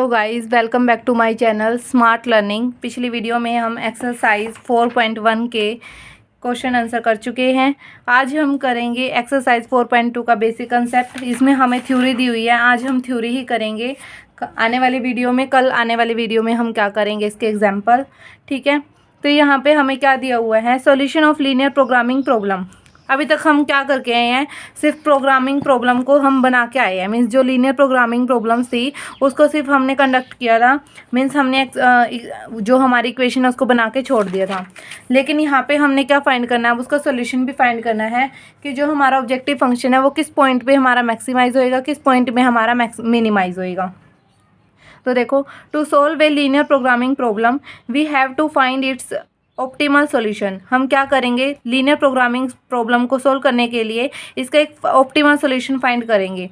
Hello guys, welcome back to my channel smart learning. पिछली video में हम exercise 4.1 के क्वेश्चन आंसर कर चुके हैं। आज हम करेंगे एक्सरसाइज 4.2 का बेसिक कंसेप्ट। इसमें हमें थ्योरी दी हुई है, आज हम थ्योरी ही करेंगे। आने वाली वीडियो में कल आने वाली वीडियो में हम क्या करेंगे इसके एग्जाम्पल, ठीक है। तो यहाँ पे हमें क्या दिया हुआ है, solution of linear programming problem. अभी तक हम क्या करके आए हैं, सिर्फ प्रोग्रामिंग प्रॉब्लम को हम बना के आए हैं। मीन्स जो लीनियर प्रोग्रामिंग प्रॉब्लम्स थी उसको सिर्फ हमने कंडक्ट किया था। मीन्स हमने जो हमारी इक्वेशन है उसको बना के छोड़ दिया था। लेकिन यहाँ पे हमने क्या फाइंड करना है, अब उसका सोल्यूशन भी फाइंड करना है कि जो हमारा ऑब्जेक्टिव फंक्शन है वो किस पॉइंट पे हमारा मैक्सिमाइज होएगा, किस पॉइंट में हमारा मिनिमाइज होएगा। तो देखो, to solve a linear programming problem we have to find its optimal solution. हम क्या करेंगे, लीनियर प्रोग्रामिंग प्रॉब्लम को सोल्व करने के लिए इसका एक ऑप्टिमल सॉल्यूशन फाइंड करेंगे।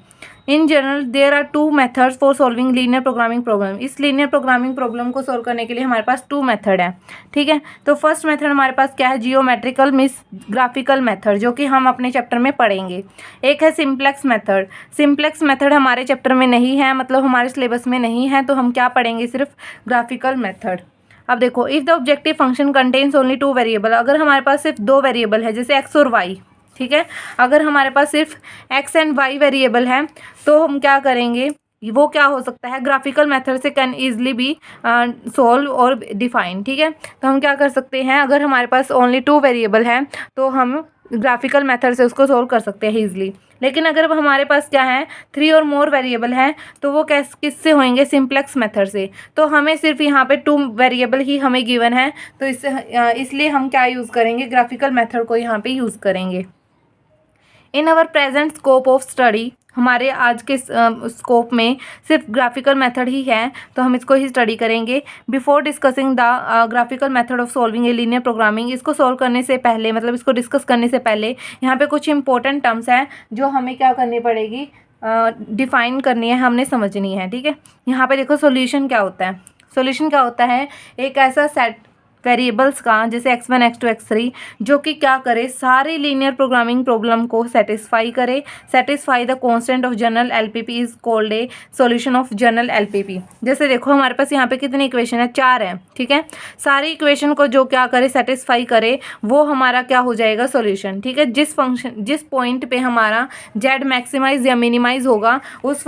In general there are two methods for solving linear programming problem. इस लीनियर प्रोग्रामिंग प्रॉब्लम को सोल्व करने के लिए हमारे पास 2 मेथड है, ठीक है। तो फर्स्ट मेथड हमारे पास क्या है, जियोमेट्रिकल मीन्स ग्राफिकल मेथड, जो कि हम अपने चैप्टर में पढ़ेंगे। एक है सिंप्लेक्स मेथड। सिंप्लेक्स मेथड हमारे चैप्टर में नहीं है, मतलब हमारे सिलेबस में नहीं है, तो हम क्या पढ़ेंगे, सिर्फ ग्राफिकल मेथड। अब देखो, if the objective function contains only 2 variable, अगर हमारे पास सिर्फ 2 वेरिएबल है जैसे x और y, ठीक है। अगर हमारे पास सिर्फ x एंड y वेरिएबल है तो हम क्या करेंगे, वो क्या हो सकता है, ग्राफिकल मेथड से कैन ईजिली बी सोल्व और डिफाइन, ठीक है। तो हम क्या कर सकते हैं, अगर हमारे पास ओनली 2 वेरिएबल है तो हम ग्राफिकल मेथड से उसको सोल्व कर सकते हैं ईजिली। लेकिन अगर हमारे पास क्या है, 3 और मोर वेरिएबल हैं तो वो किससे होंगे, सिंप्लेक्स मेथड से। तो हमें सिर्फ यहाँ पे 2 वेरिएबल ही हमें गिवन है, तो इसलिए हम क्या यूज़ करेंगे, ग्राफिकल मेथड को यहाँ पे यूज़ करेंगे। In our present scope of study, हमारे आज के स्कोप में सिर्फ ग्राफिकल मेथड ही है, तो हम इसको ही स्टडी करेंगे। Before discussing the graphical method of solving A linear programming, इसको सॉल्व करने से पहले, मतलब इसको डिस्कस करने से पहले यहाँ पे कुछ इंपॉर्टेंट टर्म्स हैं जो हमें क्या करनी पड़ेगी, डिफाइन करनी है, हमने समझनी है, ठीक है। यहाँ पे देखो, सोल्यूशन क्या होता है। सोल्यूशन क्या होता है, एक ऐसा सेट वेरिएबल्स का, जैसे x1 x2 x3, जो कि क्या करे, सारे लीनियर प्रोग्रामिंग प्रॉब्लम को सेटिस्फाई करे। Satisfy the constant of general LPP is called a solution of general LPP. जैसे देखो, हमारे पास यहाँ पे कितनी इक्वेशन है, 4 है, ठीक है। सारी इक्वेशन को जो क्या करे, सेटिस्फाई करे, वो हमारा क्या हो जाएगा, सॉल्यूशन, ठीक है। जिस पॉइंट पे हमारा z मैक्सिमाइज या मिनिमाइज होगा, उस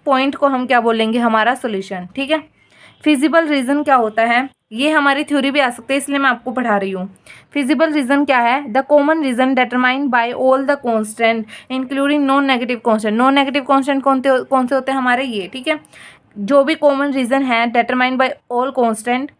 पॉइंट को हम क्या बोलेंगे, हमारा सॉल्यूशन, ठीक है। फिजिबल रीजन क्या होता है, ये हमारी थ्योरी भी आ सकती है, इसलिए मैं आपको पढ़ा रही हूँ। फिजिबल रीजन क्या है, the common region determined by all the constant including non negative constant. Non negative constant कौन से होते हैं हमारे, ये, ठीक है। जो भी कॉमन रीजन है determined by all constant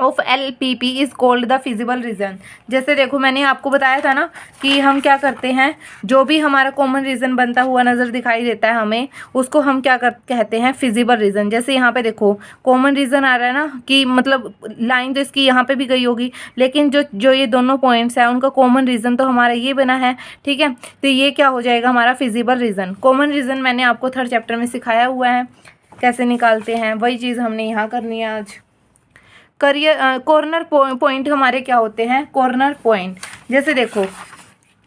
of LPP is called the feasible reason. जैसे देखो, मैंने आपको बताया था ना कि हम क्या करते हैं, जो भी हमारा कॉमन रीजन बनता हुआ नज़र दिखाई देता है हमें, उसको हम क्या कहते हैं, फिजिबल रीजन। जैसे यहाँ पे देखो, कॉमन रीजन आ रहा है ना, कि मतलब लाइन तो इसकी यहाँ पे भी गई होगी, लेकिन जो ये दोनों पॉइंट्स हैं उनका कॉमन रीजन तो हमारा ये बना है, ठीक है। तो ये क्या हो जाएगा, हमारा फिजिबल रीजन। कॉमन रीजन मैंने आपको 3rd चैप्टर में सिखाया हुआ है, कैसे निकालते हैं, वही चीज़ हमने यहाँ करनी है आज। कॉर्नर पॉइंट हमारे क्या होते हैं, कॉर्नर पॉइंट। जैसे देखो,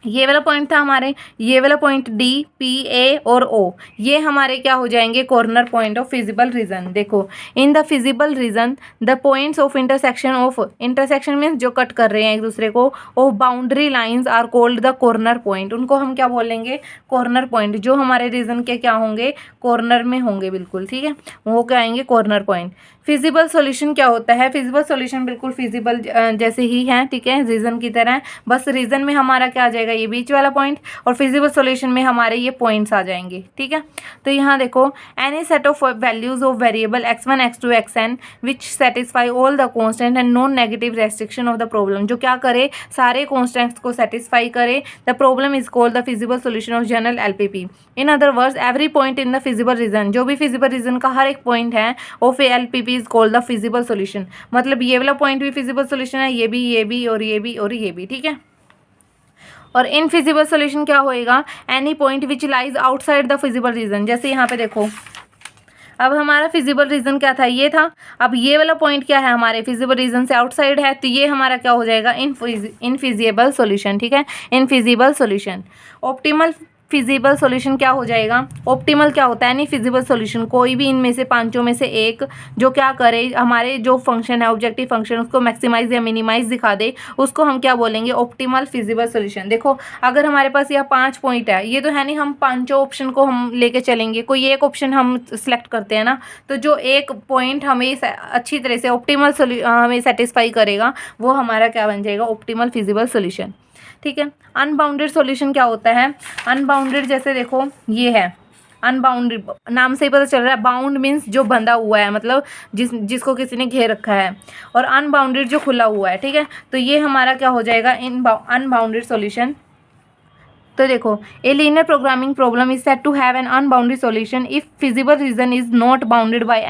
ये वाला पॉइंट था हमारे, ये वाला पॉइंट D, P, A और O, ये हमारे क्या हो जाएंगे, corner point of feasible region. देखो, in the feasible region the points of intersection means जो कट कर रहे हैं एक दूसरे को, of boundary lines are called the corner point. उनको हम क्या बोलेंगे, कॉर्नर पॉइंट। जो हमारे रीजन के क्या होंगे, कॉर्नर में होंगे, बिल्कुल, ठीक है, वो क्या आएंगे, कॉर्नर पॉइंट। फिजिबल सॉल्यूशन क्या होता है, फिजिबल सॉल्यूशन बिल्कुल फिजिबल जैसे ही है, ठीक है, रीजन की तरह, बस रीजन में हमारा क्या आ जाएगा, ये बीच वाला पॉइंट, और फिजिबल सॉल्यूशन में हमारे ये पॉइंट्स आ जाएंगे, ठीक है। तो यहाँ देखो, any set of values of variable x1 x2 xn which satisfy all the constant and non negative restriction of the problem, जो क्या करे, सारे कांस्टेंट्स को सेटिस्फाई करे, the problem is called the feasible solution of general LPP। In other words, every point in the feasible region, जो भी feasible region का हर एक पॉइंट है of A LPP is called the feasible solution. मतलब ये वाला point भी feasible solution है, ये भी और ये भी और ये भी, ठीक है। और इनफिजिबल सॉल्यूशन क्या होएगा, any point which lies outside the feasible reason. जैसे यहाँ पे देखो, अब हमारा फिजिबल रीजन क्या था, ये था। अब ये वाला पॉइंट क्या है, हमारे फिजिबल रीजन से आउटसाइड है, तो ये हमारा क्या हो जाएगा, इनफिजिबल सॉल्यूशन, ठीक है, infeasible solution. Optimal feasible solution क्या हो जाएगा, ऑप्टिमल क्या होता है, यानी फिजिबल सॉल्यूशन कोई भी इनमें से पांचों में से एक जो क्या करे, हमारे जो फंक्शन है ऑब्जेक्टिव फंक्शन उसको मैक्सिमाइज या मिनिमाइज दिखा दे, उसको हम क्या बोलेंगे, ऑप्टिमल फिजिबल सॉल्यूशन। देखो अगर हमारे पास यह 5 पॉइंट है, ये तो है नहीं हम पांचों ऑप्शन को हम लेके चलेंगे, कोई एक ऑप्शन हम सिलेक्ट करते हैं ना, तो जो एक पॉइंट हमें अच्छी तरह से ऑप्टिमल हमें सेटिस्फाई करेगा वो हमारा क्या बन जाएगा, ऑप्टिमल फिजिबल सॉल्यूशन। ठीक है। अनबाउंडेड सॉल्यूशन क्या होता है, अनबाउंडेड जैसे देखो ये है अनबाउंडेड, नाम से ही पता चल रहा है, बाउंड मीन्स जो बंधा हुआ है, मतलब जिसको किसी ने घेर रखा है, और अनबाउंडेड जो खुला हुआ है। ठीक है, तो ये हमारा क्या हो जाएगा, अनबाउंडेड सॉल्यूशन। तो देखो a linear programming problem is said to have an unbounded solution if feasible region is not bounded by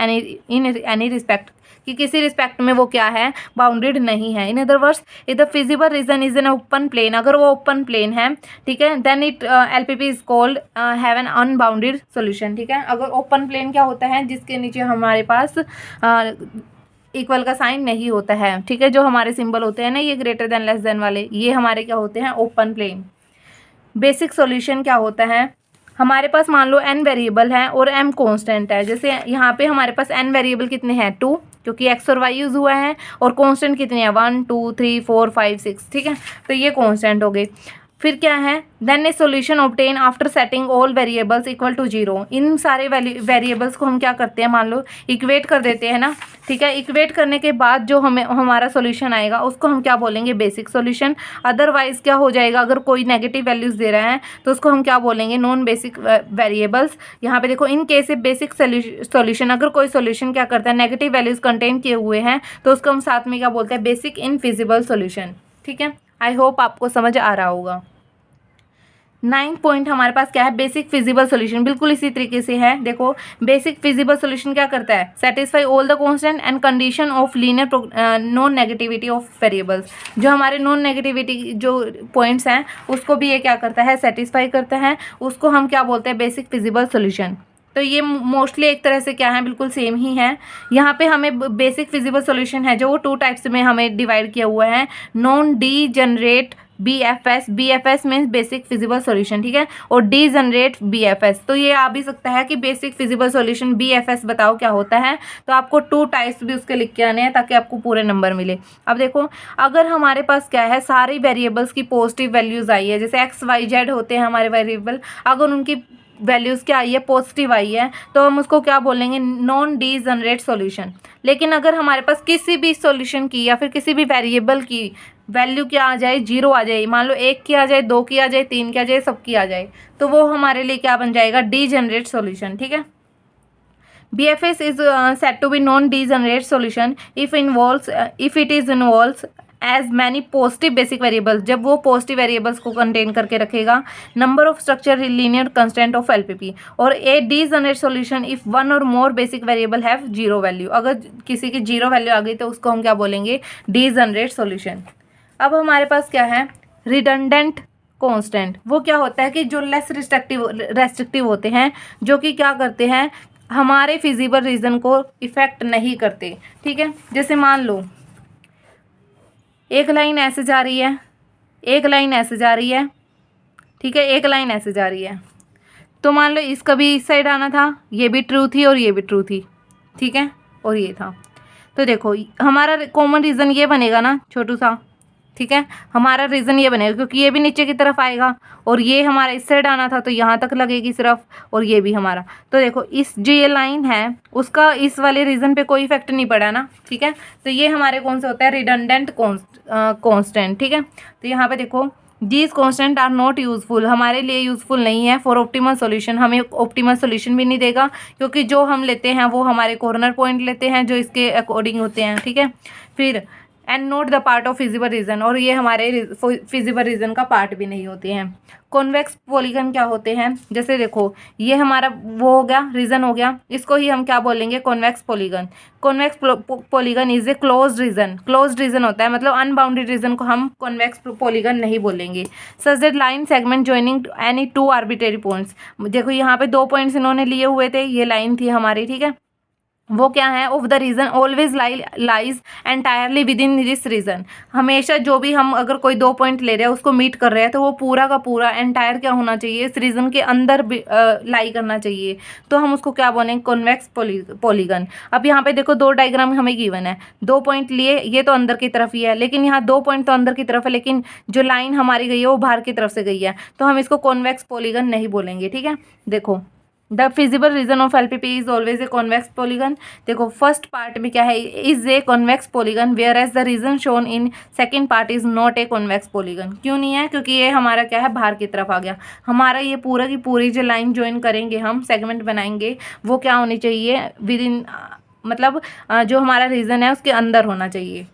in any respect, कि किसी रिस्पेक्ट में वो क्या है, बाउंडेड नहीं है। In other words if the feasible region is an open plane, अगर वो ओपन प्लेन है, ठीक है, then it LPP is called have an unbounded solution. ठीक है, अगर ओपन प्लेन क्या होता है, जिसके नीचे हमारे पास इक्वल का साइन नहीं होता है। ठीक है, जो हमारे सिंबल होते हैं ना, ये ग्रेटर देन लेस देन वाले, ये हमारे क्या होते हैं, ओपन प्लेन। बेसिक सॉल्यूशन क्या होता है, हमारे पास मान लो n वेरिएबल है और m कांस्टेंट है। जैसे यहाँ पे हमारे पास n वेरिएबल कितने हैं, 2, क्योंकि x और y यूज़ हुआ है, और कांस्टेंट कितने हैं, 1 2 3 4 5 6। ठीक है, तो ये कांस्टेंट हो गए। फिर क्या है, then a solution obtain after setting all variables equal to 0। इन सारे वेरिएबल्स को हम क्या करते हैं, मान लो इक्वेट कर देते हैं ना। ठीक है, इक्वेट करने के बाद जो हमारा सॉल्यूशन आएगा उसको हम क्या बोलेंगे, बेसिक सॉल्यूशन। अदरवाइज क्या हो जाएगा, अगर कोई नेगेटिव वैल्यूज़ दे रहा है तो उसको हम क्या बोलेंगे, नॉन बेसिक वेरिएबल्स। यहाँ पे देखो in case A basic solution, अगर कोई सॉल्यूशन क्या करता है, नेगेटिव वैल्यूज़ कंटेन किए हुए हैं, तो उसको हम साथ में क्या बोलते हैं, बेसिक इनफिजिबल सॉल्यूशन। ठीक है, आई होप आपको समझ आ रहा होगा। 9 पॉइंट हमारे पास क्या है, बेसिक फिजिबल सॉल्यूशन, बिल्कुल इसी तरीके से है। देखो बेसिक फिजिबल सॉल्यूशन क्या करता है, satisfy all the constant and condition of linear non negativity of variables. जो हमारे नॉन नेगेटिविटी जो पॉइंट्स हैं उसको भी ये क्या करता है, सेटिस्फाई करता है, उसको हम क्या बोलते हैं, बेसिक फिजिबल सॉल्यूशन। तो ये मोस्टली एक तरह से क्या है, बिल्कुल सेम ही है। यहाँ पे हमें बेसिक फिजिबल सॉल्यूशन है जो वो 2 टाइप्स में हमें डिवाइड किया हुआ है, non degenerate BFS, BFS means basic feasible solution. ठीक है, और डीजनरेट BFS। तो ये आ भी सकता है कि बेसिक फिजिबल सॉल्यूशन BFS बताओ क्या होता है, तो आपको 2 टाइप्स भी उसके लिख के आने हैं ताकि आपको पूरे नंबर मिले। अब देखो अगर हमारे पास क्या है, सारी वेरिएबल्स की पॉजिटिव वैल्यूज़ आई है, जैसे XYZ होते हैं हमारे वेरिएबल, अगर उनकी वैल्यूज़ क्या आई है, पॉजिटिव आई है, तो हम उसको क्या बोलेंगे, नॉन डीजनरेट सॉल्यूशन। लेकिन अगर हमारे पास किसी भी सॉल्यूशन की या फिर किसी भी वेरिएबल की वैल्यू क्या आ जाए, 0 आ जाए, मान लो 1 की आ जाए, 2 की आ जाए, 3 की आ जाए, सब की आ जाए, तो वो हमारे लिए क्या बन जाएगा, डीजनरेट सॉल्यूशन। ठीक है, BFS is said to be non-degenerate solution if it is involves as many positive basic variables, जब वो पॉजिटिव वेरिएबल्स को कंटेन करके रखेगा, number of structure linear constant of LPP, और ए डीजनरेट सॉल्यूशन इफ 1 और more basic variable have 0 value. अगर किसी की 0 वैल्यू आ गई तो उसको हम क्या बोलेंगे, डीजनरेट सॉल्यूशन। अब हमारे पास क्या है, रिडंडेंट कांस्टेंट। वो क्या होता है कि जो लेस रेस्ट्रिक्टिव होते हैं, जो कि क्या करते हैं, हमारे फिजिबल रीजन को इफेक्ट नहीं करते। ठीक है, जैसे मान लो एक लाइन ऐसे जा रही है, एक लाइन ऐसे जा रही है, ठीक है, एक लाइन ऐसे जा रही है, तो मान लो इसका भी इस साइड आना था, ये भी ट्रू थी और ये भी ट्रू थी। ठीक है, और ये था, तो देखो हमारा कॉमन रीज़न ये बनेगा ना, छोटू सा। ठीक है, हमारा रीज़न ये बनेगा क्योंकि ये भी नीचे की तरफ आएगा, और ये हमारा इस साइड आना था तो यहाँ तक लगेगी सिर्फ, और ये भी हमारा। तो देखो इस जो ये लाइन है उसका इस वाले रीज़न पे कोई इफेक्ट नहीं पड़ा ना। ठीक है, तो ये हमारे कौन से होता है, रिडंडेंट कांस्टेंट। ठीक है, तो यहाँ पे देखो these constant are not useful, हमारे लिए यूजफुल नहीं है फॉर ऑप्टिमल सॉल्यूशन, हमें ऑप्टिमल सॉल्यूशन भी नहीं देगा, क्योंकि जो हम लेते हैं वो हमारे कॉर्नर पॉइंट लेते हैं जो इसके अकॉर्डिंग होते हैं। ठीक है, फिर and not the part of feasible reason, और ये हमारे फिजिबल रीजन का पार्ट भी नहीं होते हैं। कॉन्वेक्स पॉलीगन क्या होते हैं, जैसे देखो ये हमारा वो हो गया, रीजन हो गया, इसको ही हम क्या बोलेंगे, convex polygon. Convex polygon is a closed region, closed region होता है, मतलब अनबाउंडेड रीजन को हम कॉन्वेक्स पॉलीगन नहीं बोलेंगे। Such that line segment joining any 2 arbitrary points, देखो यहाँ पे 2 पॉइंट्स इन्होंने लिए हुए थे, ये लाइन थी हमारी। ठीक है, वो क्या है, of the region always lies entirely within this region. हमेशा जो भी हम अगर कोई 2 पॉइंट ले रहे हैं उसको मीट कर रहे हैं तो वो पूरा का पूरा एंटायर क्या होना चाहिए, इस रीजन के अंदर लाई करना चाहिए। तो हम उसको क्या बोलेंगे, कॉन्वेक्स पॉलीगन। अब यहाँ पे देखो 2 डायग्राम हमें गिवन है, 2 पॉइंट लिए, ये तो अंदर की तरफ ही है, लेकिन यहाँ 2 पॉइंट तो अंदर की तरफ है, लेकिन जो लाइन हमारी गई है वो बाहर की तरफ से गई है, तो हम इसको कॉन्वेक्स पॉलीगन नहीं बोलेंगे। ठीक है, देखो the feasible region of LPP is always a convex polygon. देखो फर्स्ट पार्ट में क्या है, is a convex polygon, whereas the region shown in second part is not a convex polygon. क्यों नहीं है, क्योंकि ये हमारा क्या है, बाहर की तरफ आ गया। हमारा ये पूरा की पूरी जो लाइन ज्वाइन करेंगे, हम सेगमेंट बनाएंगे, वो क्या होनी चाहिए, विद इन मतलब जो हमारा रीजन है उसके अंदर होना चाहिए।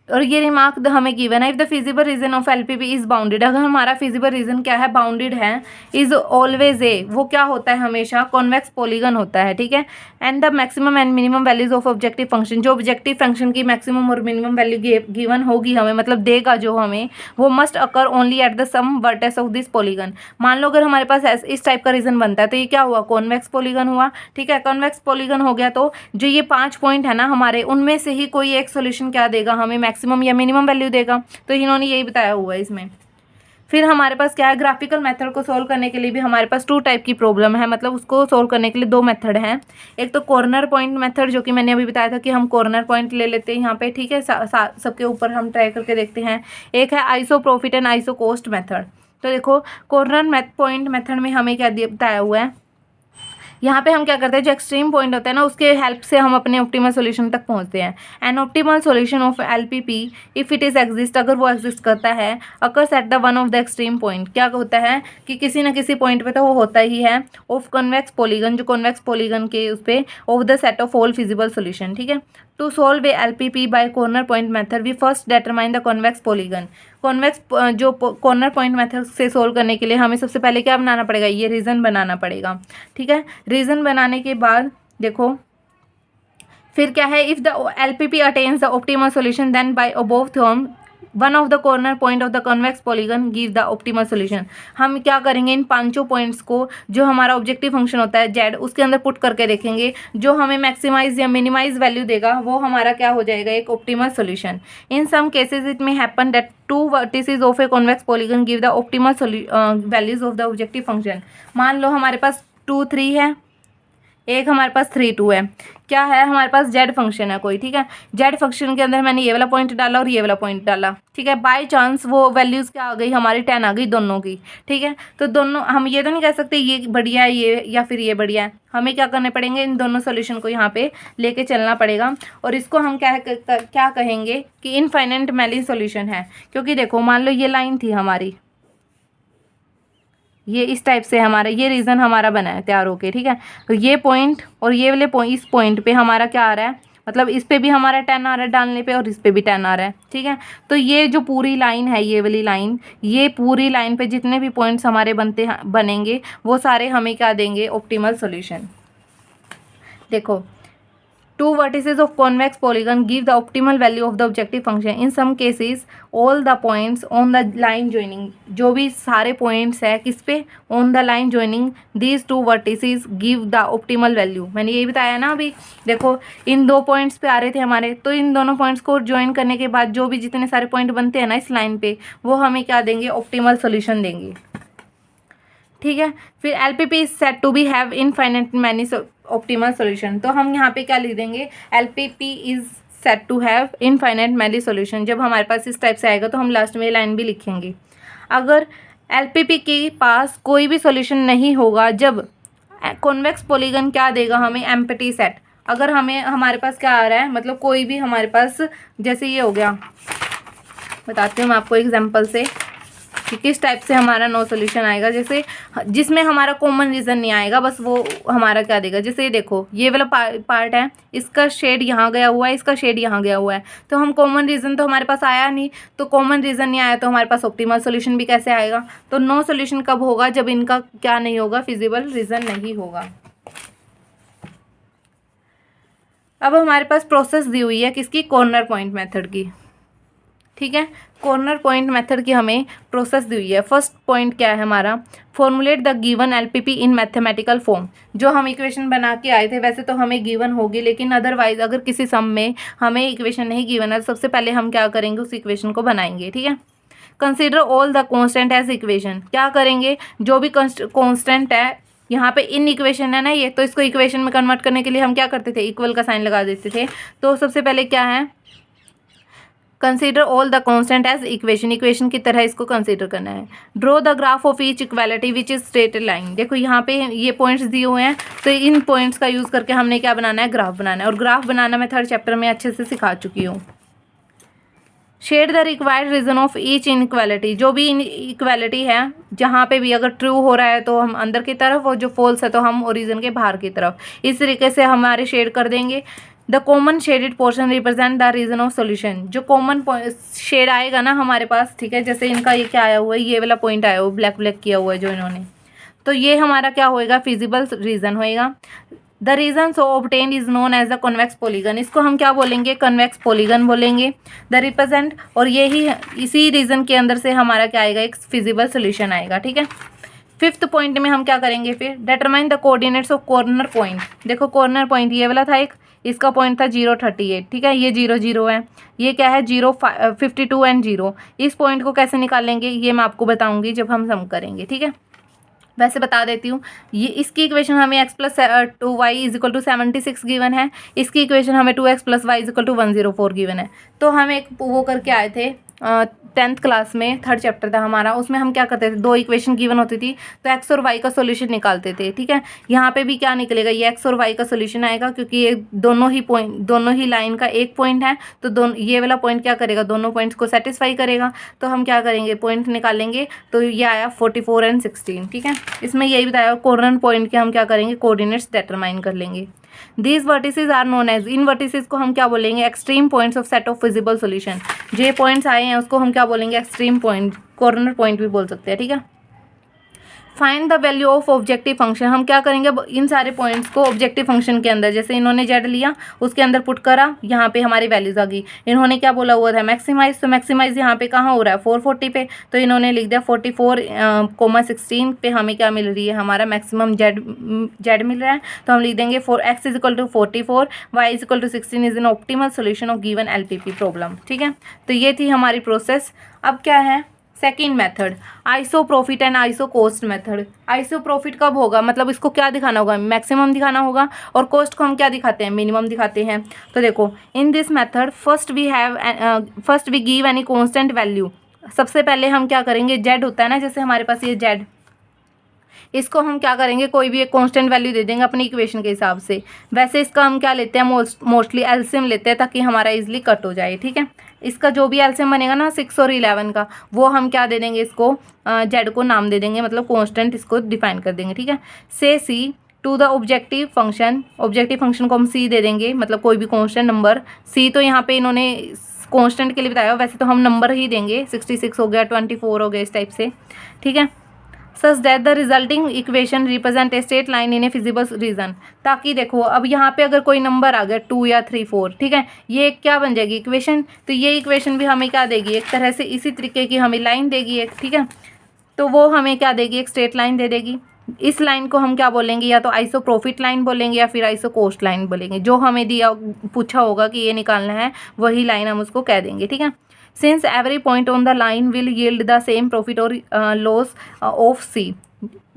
और ये रिमार्क हमें गिवन है, if the feasible region of LPP is bounded, अगर हमारा फिजिबल रीजन क्या है, बाउंडेड है, इज ऑलवेज ए, वो क्या होता है, हमेशा कॉन्वेक्स पॉलीगन होता है। ठीक है, and the maximum and minimum values of objective function, जो ऑब्जेक्टिव फंक्शन की मैक्सिमम और मिनिमम वैल्यू गिवन होगी हमें, मतलब देगा जो हमें, वो must occur only at the some vertex of this polygon. मान लो अगर हमारे पास इस टाइप का रीजन बनता है तो ये क्या हुआ, कॉन्वेक्स पॉलीगन हुआ। ठीक है, कॉन्वेक्स पॉलीगन हो गया तो जो ये 5 पॉइंट है ना हमारे, उनमें से ही कोई एक सोल्यूशन क्या देगा हमें, मैक्सिमम या मिनिमम वैल्यू देगा। तो इन्होंने यही बताया हुआ है इसमें। फिर हमारे पास क्या है, ग्राफिकल मेथड को सोल्व करने के लिए भी हमारे पास 2 टाइप की प्रॉब्लम है, मतलब उसको सोल्व करने के लिए 2 मेथड हैं। एक तो कॉर्नर पॉइंट मेथड, जो कि मैंने अभी बताया था कि हम कॉर्नर पॉइंट ले लेते हैं यहाँ पे। ठीक है, सबके ऊपर हम ट्राई करके देखते हैं। एक है iso profit and iso cost method. तो देखो कॉर्नर पॉइंट मेथड में हमें क्या बताया हुआ है, यहाँ पे हम क्या करते हैं, जो एक्सट्रीम पॉइंट होता है ना, उसके हेल्प से हम अपने ऑप्टिमल सॉल्यूशन तक पहुँचते हैं। An optimal solution of LPP if it is exist, अगर वो एग्जिस्ट करता है, occurs at the one of the extreme point, क्या होता है कि किसी न किसी पॉइंट पे तो वो होता ही है, ऑफ कॉन्वेक्स पॉलीगन, जो कॉन्वेक्स पॉलीगन के उस पे, of the set of all feasible solution. ठीक है, to solve a LPP by corner point method we first determine the convex polygon. Convex जो कॉर्नर पॉइंट मेथड से सोल्व करने के लिए हमें सबसे पहले क्या बनाना पड़ेगा, ये रीजन बनाना पड़ेगा। ठीक है, रीजन बनाने के बाद देखो फिर क्या है, if the LPP attains the optimal solution then by above theorem one of the corner point of the convex polygon give the optimal solution. हम क्या करेंगे, इन 5 पॉइंट्स को, जो हमारा ऑब्जेक्टिव फंक्शन होता है जेड, उसके अंदर पुट करके देखेंगे, जो हमें मैक्सिमाइज या मिनिमाइज वैल्यू देगा वो हमारा क्या हो जाएगा, एक optimal solution. In some cases it may happen that 2 vertices of a convex polygon give the optimal values of the objective function. मान लो हमारे पास 2 3 है, एक हमारे पास 3 2 है, क्या है हमारे पास जेड फंक्शन है कोई। ठीक है, जेड फंक्शन के अंदर मैंने ये वाला पॉइंट डाला और ये वाला पॉइंट डाला। ठीक है, बाय चांस वो वैल्यूज़ क्या आ गई, हमारी 10 आ गई दोनों की। ठीक है, तो दोनों, हम ये तो नहीं कह सकते ये बढ़िया है ये या फिर ये बढ़िया है, हमें क्या करने पड़ेंगे, इन दोनों सोल्यूशन को यहाँ पे लेके चलना पड़ेगा। और इसको हम क्या कहेंगे कि इनफाइनाइट मैली सोल्यूशन है। क्योंकि देखो मान लो ये लाइन थी हमारी, ये इस टाइप से हमारा ये रीज़न हमारा बना है तैयार होके। ठीक है, तो ये पॉइंट और ये वाले पॉइंट, इस पॉइंट पे हमारा क्या आ रहा है, मतलब इस पे भी हमारा 10 आ रहा है डालने पे और इस पे भी 10 आ रहा है। ठीक है, तो ये जो पूरी लाइन है, ये वाली लाइन, ये पूरी लाइन पे जितने भी पॉइंट्स हमारे बनेंगे वो सारे हमें क्या देंगे, ऑप्टिमल सॉल्यूशन। देखो 2 vertices of convex polygon give the optimal value of the objective function. In some cases, all the points on the line joining, जो भी सारे points है किस पे, on the line joining these 2 vertices give the optimal value. मैंने यही बताया ना अभी। देखो इन 2 points पे आ रहे थे हमारे, तो इन दोनों points को join करने के बाद जो भी जितने सारे point बनते हैं ना इस line पे, वो हमें क्या देंगे, optimal solution देंगे। ठीक है, फिर LPP is set to be have infinite many optimal solution. तो हम यहाँ पे क्या लिख देंगे, LPP is set to have infinite many solution. जब हमारे पास इस टाइप से आएगा तो हम लास्ट में लाइन भी लिखेंगे। अगर एलपीपी के पास कोई भी सॉल्यूशन नहीं होगा, जब कॉन्वेक्स पॉलीगन क्या देगा हमें, एम्प्टी सेट। अगर हमें हमारे पास क्या आ रहा है, मतलब कोई भी हमारे पास, जैसे ये हो गया, बताती हूँ मैं आपको एग्जाम्पल से कि किस टाइप से हमारा नो सोल्यूशन आएगा। जैसे जिसमें हमारा कॉमन रीज़न नहीं आएगा, बस वो हमारा क्या देगा, जैसे ये देखो ये वाला पार्ट है, इसका शेड यहाँ गया हुआ है, इसका शेड यहाँ गया हुआ है, तो हम कॉमन रीज़न तो हमारे पास आया नहीं, तो कॉमन रीज़न नहीं आया तो हमारे पास ऑप्टिमल सोल्यूशन भी कैसे आएगा। तो नो सोल्यूशन कब होगा, जब इनका क्या नहीं होगा, फिजिबल रीज़न नहीं होगा। अब हमारे पास प्रोसेस दी हुई है किसकी, कॉर्नर पॉइंट मेथड की। ठीक है। कॉर्नर पॉइंट मेथड की हमें प्रोसेस दी हुई है। फर्स्ट पॉइंट क्या है हमारा, formulate the given LPP in mathematical form. जो हम इक्वेशन बना के आए थे वैसे तो हमें गिवन होगी, लेकिन अदरवाइज अगर किसी सम में हमें इक्वेशन नहीं गिवन है तो सबसे पहले हम क्या करेंगे, उस इक्वेशन को बनाएंगे। ठीक है। Consider all the constant as equation. क्या करेंगे, जो भी कॉन्स्टेंट है यहाँ पे इन इक्वेशन है ना ये, तो इसको इक्वेशन में कन्वर्ट करने के लिए हम क्या करते थे, इक्वल का साइन लगा देते थे। तो सबसे पहले क्या है, consider all the constant as equation, equation की तरह इसको कंसीडर करना है। Draw the graph of each equality which is straight line. देखो यहाँ पे ये पॉइंट्स दिए हुए हैं, तो इन पॉइंट्स का यूज करके हमने क्या बनाना है, ग्राफ बनाना है। और ग्राफ बनाना मैं थर्ड चैप्टर में अच्छे से सिखा चुकी हूँ। Shade the required region of each inequality. जो भी इनइक्वालिटी है, जहाँ पे भी अगर ट्रू हो रहा है तो हम अंदर की तरफ, और जो फॉल्स है तो हम ओरिजिन के बाहर की तरफ। इस तरीके से हमारे शेड कर देंगे। The common shaded portion represent the region of solution. जो कॉमन शेड आएगा ना हमारे पास, ठीक है, जैसे इनका ये क्या आया हुआ है, ये वाला पॉइंट आया हुआ है, ब्लैक ब्लैक किया हुआ है जो इन्होंने, तो ये हमारा क्या होएगा, फिजिबल रीजन होएगा। The region so obtained is known as the convex polygon. इसको हम क्या बोलेंगे, कन्वेक्स पॉलीगन बोलेंगे। द रिप्रेजेंट, और यही इसी रीजन के अंदर से हमारा क्या आएगा, एक फिजिबल सोल्यूशन आएगा। ठीक है। फिफ्थ पॉइंट में हम क्या करेंगे फिर, determine the coordinates of corner point. देखो कॉर्नर पॉइंट ये वाला था एक, इसका पॉइंट था 038। ठीक है, ये 0 0 है, ये क्या है 52 एंड 0। इस पॉइंट को कैसे निकालेंगे ये मैं आपको बताऊंगी जब हम सम करेंगे। ठीक है, वैसे बता देती हूँ। ये इसकी इक्वेशन हमें x + 2y = 76 गिवन है। इसकी इक्वेशन हमें 2x + y = 104 गिवन है। तो हम एक वो करके आए थे 10th क्लास में, थर्ड चैप्टर था हमारा, उसमें हम क्या करते थे, दो इक्वेशन गिवन होती थी तो x और y का सोल्यूशन निकालते थे। ठीक है, यहाँ पे भी क्या निकलेगा, ये x और y का सोल्यूशन आएगा, क्योंकि ये दोनों ही लाइन का एक पॉइंट है, तो दोनों ये वाला पॉइंट क्या करेगा, दोनों पॉइंट्स को सेटिस्फाई करेगा। तो हम क्या करेंगे, पॉइंट निकालेंगे, तो ये आया 44 एंड 16। ठीक है, इसमें यही बताया कॉर्नर पॉइंट के हम क्या करेंगे, कोऑर्डिनेट्स डिटरमाइन कर लेंगे। These vertices are known as, इन वर्टिसेज को हम क्या बोलेंगे, extreme points of set of feasible solution. जो पॉइंट्स आए हैं उसको हम क्या बोलेंगे, एक्सट्रीम पॉइंट, कॉर्नर पॉइंट भी बोल सकते हैं। ठीक है। Find the value of objective function. हम क्या करेंगे, इन सारे पॉइंट्स को ऑब्जेक्टिव फंक्शन के अंदर, जैसे इन्होंने जेड लिया उसके अंदर पुट करा, यहाँ पे हमारी वैल्यूज आ गई। इन्होंने क्या बोला हुआ था, मैक्सिमाइज, तो मैक्सिमाइज यहाँ पे कहाँ हो रहा है, 440 पे, तो इन्होंने लिख दिया 44,16 पे हमें क्या मिल रही है, हमारा मैक्सिमम जेड मिल रहा है। तो हम लिख देंगे x = 44, y = 16 is an optimal solution of given LPP problem. ठीक है, तो ये थी हमारी प्रोसेस। अब क्या है, second method, iso profit and iso cost method. Iso profit कब होगा, मतलब इसको क्या दिखाना होगा, मैक्सिमम दिखाना होगा, और कॉस्ट को हम क्या दिखाते हैं, मिनिमम दिखाते हैं। तो देखो, in this method first we give any constant value. सबसे पहले हम क्या करेंगे, जेड होता है ना, जैसे हमारे पास ये जेड, इसको हम क्या करेंगे, कोई भी एक कांस्टेंट वैल्यू दे देंगे अपनी इक्वेशन के हिसाब से। वैसे इसका हम क्या लेते हैं, मोस्टली एलसीएम लेते हैं, ताकि हमारा इजीली कट हो जाए। ठीक है, इसका जो भी एलसीएम बनेगा ना 6 और 11 का, वो हम क्या दे देंगे, इसको जेड को नाम दे देंगे, मतलब कांस्टेंट इसको डिफाइन कर देंगे। ठीक है, से see to the objective function, objective function को हम सी दे देंगे, मतलब कोई भी कांस्टेंट नंबर। सी तो यहाँ पे इन्होंने कांस्टेंट के लिए बताया, वैसे तो हम नंबर ही देंगे, 66 हो गया, 24 हो गया, इस टाइप से। ठीक है, such that the resulting equation represent a straight line in A feasible region. ताकि देखो, अब यहाँ पे अगर कोई नंबर आ गया 2 या 3 4, ठीक है, ये क्या बन जाएगी, इक्वेशन। तो ये इक्वेशन भी हमें क्या देगी, एक तरह से इसी तरीके की हमें लाइन देगी एक। ठीक है, तो वो हमें क्या देगी, एक स्ट्रेट लाइन दे देगी। इस लाइन को हम क्या बोलेंगे, या तो आइसो प्रॉफिट लाइन बोलेंगे या फिर आइसो कॉस्ट लाइन बोलेंगे। जो हमें दिया पूछा होगा कि ये निकालना है, वही लाइन हम उसको कह देंगे। ठीक है, since every point on the line will yield the same profit और लॉस ऑफ सी।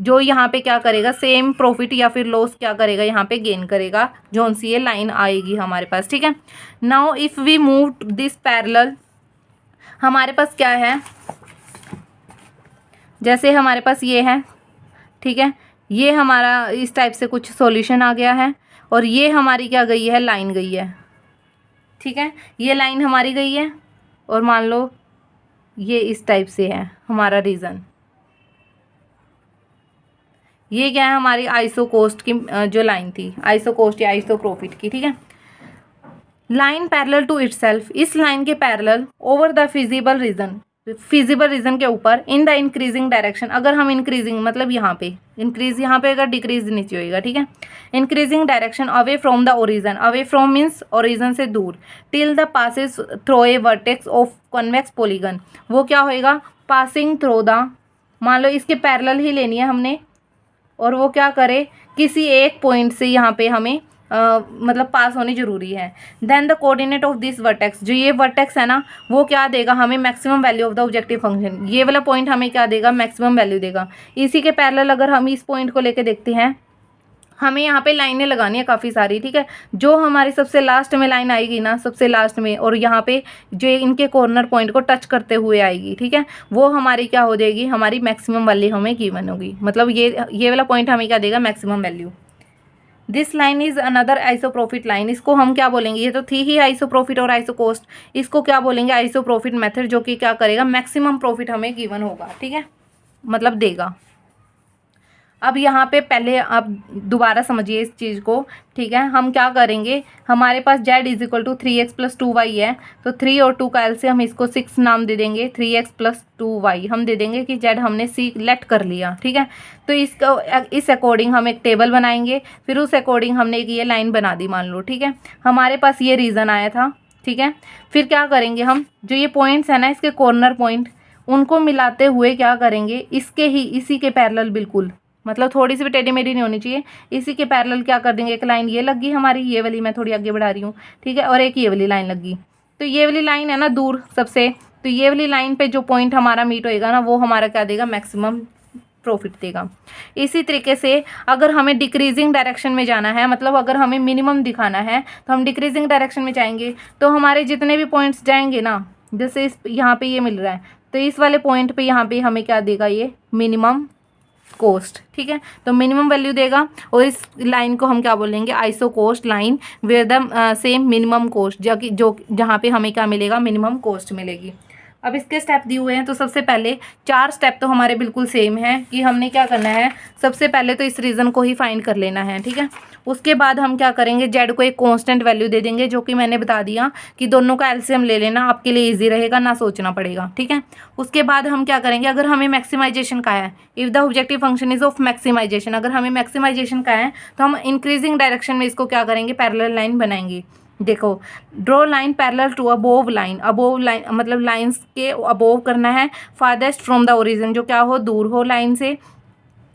जो यहाँ पे क्या करेगा, सेम प्रॉफिट या फिर लॉस क्या करेगा, यहाँ पे गेन करेगा, जो सी ये लाइन आएगी हमारे पास। ठीक है, now if we move this parallel, हमारे पास क्या है, जैसे हमारे पास ये है, ठीक है, ये हमारा इस टाइप से कुछ सॉल्यूशन आ गया है, और ये हमारी क्या गई है, लाइन गई है। ठीक है, ये लाइन हमारी गई है, और मान लो ये इस टाइप से है हमारा रीज़न। ये क्या है, हमारी आइसो कोस्ट की जो लाइन थी, आइसो कोस्ट या आइसो प्रॉफिट की। ठीक है, लाइन पैरेलल टू इटसेल्फ, इस लाइन के parallel over the feasible reason, feasible region के ऊपर इन द इंक्रीजिंग डायरेक्शन, अगर हम इंक्रीजिंग मतलब यहाँ पे इंक्रीज यहाँ पे अगर डिक्रीज नीचे होएगा, ठीक है, increasing direction away from the origin, away from means origin से दूर, till the passes throw A vertex of convex polygon, वो क्या होएगा, पासिंग थ्रो द, मान लो इसके पैरेलल ही लेनी है हमने, और वो क्या करे, किसी एक पॉइंट से यहाँ पे हमें मतलब पास होनी जरूरी है। Then the coordinate of this vertex, जो ये वर्टेक्स है ना, वो क्या देगा हमें, maximum value of the objective function, ये वाला पॉइंट हमें क्या देगा, मैक्सिमम वैल्यू देगा। इसी के पैरेलल अगर हम इस पॉइंट को लेके देखते हैं, हमें यहाँ पे लाइनें लगानी है काफ़ी सारी, ठीक है, जो हमारी सबसे लास्ट में लाइन आएगी ना, सबसे लास्ट में, और यहाँ पे जो इनके कॉर्नर पॉइंट को टच करते हुए आएगी, ठीक है, वो हमारी क्या हो जाएगी, हमारी मैक्सिमम वैल्यू हमें गिवन होगी, मतलब ये वाला पॉइंट हमें क्या देगा, maximum value. This line is another isoprofit line, इसको हम क्या बोलेंगे, ये तो थी ही आइसोप्रोफिट और आइसोकोस्ट, इसको क्या बोलेंगे, आइसोप्रोफिट मेथड, जो कि क्या करेगा, मैक्सिमम प्रॉफिट हमें गिवन होगा, ठीक है, मतलब देगा। अब यहाँ पे पहले आप दोबारा समझिए इस चीज़ को, ठीक है, हम क्या करेंगे, हमारे पास z is equal to 3x plus 2y है, तो 3 और 2 का एल से हम इसको 6 नाम दे देंगे, 3x प्लस 2y हम दे देंगे कि z हमने सिलेक्ट कर लिया, ठीक है, तो इस अकॉर्डिंग हम एक टेबल बनाएंगे, फिर उस अकॉर्डिंग हमने एक ये लाइन बना दी मान लो, ठीक है, हमारे पास ये रीज़न आया था, ठीक है, फिर क्या करेंगे हम, जो ये पॉइंट्स है ना, इसके कॉर्नर पॉइंट, उनको मिलाते हुए क्या करेंगे, इसी के पैरेलल बिल्कुल, मतलब थोड़ी सी भी टेढ़ी मेढ़ी नहीं होनी चाहिए, इसी के पैरेलल क्या कर देंगे, एक लाइन ये लगी हमारी, ये वाली मैं थोड़ी आगे बढ़ा रही हूँ, ठीक है, और एक ये वाली लाइन लगी, तो ये वाली लाइन है ना दूर सबसे, तो ये वाली लाइन पे जो पॉइंट हमारा मीट होएगा ना, वो हमारा क्या देगा, मैक्सिमम प्रॉफिट देगा। इसी तरीके से अगर हमें डिक्रीजिंग डायरेक्शन में जाना है, मतलब अगर हमें मिनिमम दिखाना है, तो हम डिक्रीजिंग डायरेक्शन में जाएंगे, तो हमारे जितने भी पॉइंट्स जाएंगे ना, जैसे इस यहाँ पे ये मिल रहा है, तो इस वाले पॉइंट पे यहाँ पे हमें क्या देगा, ये मिनिमम कोस्ट, ठीक है, तो मिनिमम वैल्यू देगा, और इस लाइन को हम क्या बोलेंगे, iso cost line where the same minimum cost, जो जहाँ पे हमें क्या मिलेगा, मिनिमम कोस्ट मिलेगी। अब इसके स्टेप दिए हुए हैं, तो सबसे पहले 4 स्टेप तो हमारे बिल्कुल सेम है कि हमने क्या करना है, सबसे पहले तो इस रीज़न को ही फाइंड कर लेना है, ठीक है, उसके बाद हम क्या करेंगे, जेड को एक कांस्टेंट वैल्यू दे देंगे, जो कि मैंने बता दिया कि दोनों का एलसीएम ले लेना, आपके लिए इजी रहेगा, ना सोचना पड़ेगा, ठीक है। उसके बाद हम क्या करेंगे, अगर हमें मैक्सिमाइजेशन का है, if the objective function is of maximization, अगर हमें मैक्सिमाइजेशन का है, तो हम इंक्रीजिंग डायरेक्शन में इसको क्या करेंगे, पैरेलल लाइन बनाएंगे। देखो, draw line parallel to above line मतलब लाइंस के अबोव करना है, फारदेस्ट फ्रॉम द ओरिजिन, जो क्या हो, दूर हो लाइन से,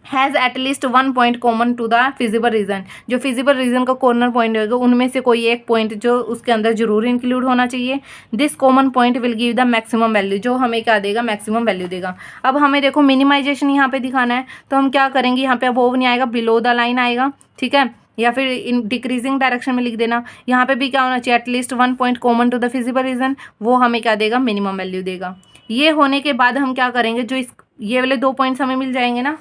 has at least 1 point common to the feasible region, जो फिजिबल रीजन का कॉर्नर पॉइंट होगा, उनमें से कोई एक पॉइंट जो उसके अंदर जरूर इंक्लूड होना चाहिए। This common point will give the maximum value, जो हमें क्या देगा, मैक्सिमम वैल्यू देगा। अब हमें देखो मिनिमाइजेशन यहाँ पे दिखाना है, तो हम क्या करेंगे, यहाँ पे अबोव नहीं आएगा, बिलो द लाइन आएगा, ठीक है, या फिर इन डिक्रीजिंग डायरेक्शन में लिख देना। यहाँ पे भी क्या होना चाहिए, at least 1 point common to the feasible region, वो हमें क्या देगा, मिनिमम वैल्यू देगा। ये होने के बाद हम क्या करेंगे, जो ये वाले 2 पॉइंट्स हमें मिल जाएंगे ना,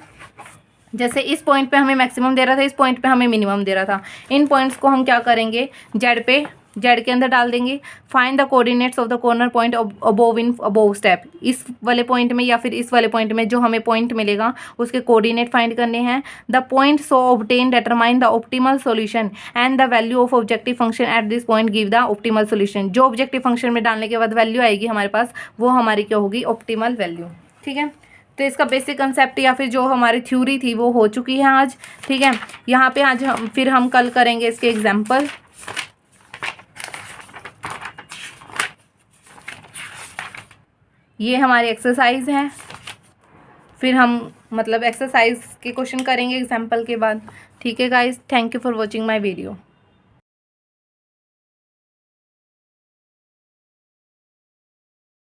जैसे इस पॉइंट पे हमें मैक्सिमम दे रहा था, इस पॉइंट पे हमें मिनिमम दे रहा था, इन पॉइंट्स को हम क्या करेंगे, जेड के अंदर डाल देंगे। Find the coordinates of the corner point above in above step, इस वाले पॉइंट में या फिर इस वाले पॉइंट में जो हमें पॉइंट मिलेगा उसके कोऑर्डिनेट फाइंड करने हैं। The point so obtain determine the optimal solution and the value of objective function at this point give the optimal solution, जो ऑब्जेक्टिव फंक्शन में डालने के बाद वैल्यू आएगी हमारे पास, वो हमारी क्या होगी, ऑप्टिमल वैल्यू, ठीक है। तो इसका बेसिक कंसेप्ट या फिर जो हमारी थ्योरी थी वो हो चुकी है आज, ठीक है। यहाँ पे आज फिर हम कल करेंगे इसके एग्जाम्पल। ये हमारी एक्सरसाइज है, फिर हम मतलब एक्सरसाइज के क्वेश्चन करेंगे एग्जाम्पल के बाद, ठीक है guys. Thank you for watching my video.